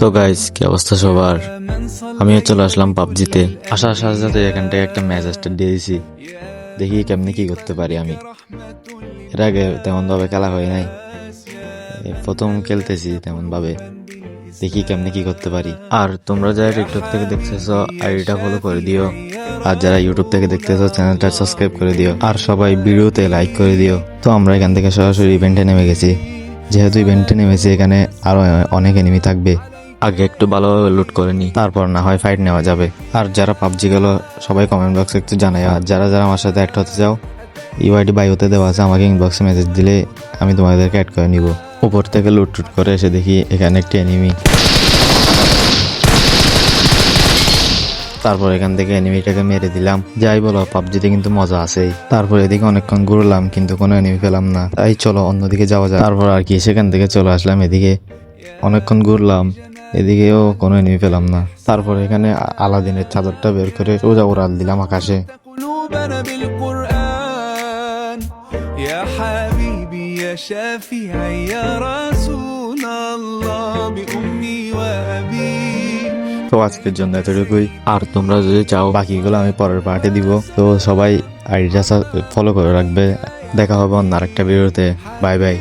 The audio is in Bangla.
তো গাইস, কি অবস্থা সবার? আমিও চলে আসলাম পাবজিতে। আসার সাথে সাথে এখান থেকে একটা ম্যাচ স্টার্ট দিয়ে দিছি। দেখি কেমনি কি করতে পারি আমি। এর আগে তেমন ভাবে খেলা হয় নাই, এই প্রথম খেলতেছি তেমন ভাবে। দেখি কেমনি কি করতে পারি। আর তোমরা যারা টিকটক থেকে দেখতেছো আইডিটা ফলো করে দিও, আর যারা ইউটিউব থেকে দেখতেছো চ্যানেলটা সাবস্ক্রাইব করে দিও, আর সবাই ভিডিওতে লাইক করে দিও। তো আমরা এখান থেকে সরাসরি ইভেন্টে নেমে গেছি। যেহেতু ইভেন্টে নেমেছি, এখানে আরো অনেক এনিমি থাকবে। আগে একটু ভালোভাবে লুট করে নি, তারপর না হয় ফাইট নেওয়া যাবে। আর যারা পাবজি গেল সবাই কমেন্ট বক্সে একটু জানাই। আর যারা যারা আমার সাথে অ্যাড হতে চাও, ইউআইডি বায়োতে দেওয়া আছে, আমাকে ইনবক্সে মেসেজ দিলে আমি তোমাদেরকে অ্যাড করে নিব। উপর থেকে লুট টুট করে এসে দেখি এখানে একটি এনিমি। তারপর এখান থেকে এনিমিটাকে মেরে দিলাম। যাই বলো, পাবজিতে কিন্তু মজা আছেই। তারপর এদিকে অনেকক্ষণ ঘুরলাম কিন্তু কোনো এনিমি পেলাম না, তাই চলো অন্যদিকে যাওয়া যায়। তারপর আর কি সেখান থেকে চলে আসলাম এদিকে। অনেকক্ষণ ঘুরলাম, এদিকেও কোনো এনিমি পেলাম না। তারপর এখানে আলাদিনের চাদরটা বের করে সোজা উড়াল দিলাম আকাশে। قلوبنا بالقرآن يا حبيبي يا شافعي يا رسول الله بأمي وأبي। তো আজকের জন্য এতটুকুই। আর তোমরা যদি চাও বাকিগুলো আমি পরের পার্টে দিব। তো সবাই আইডিটা ফলো করে রাখবে। দেখা হবে অন্য আরেকটা ভিডিওতে। Bye bye.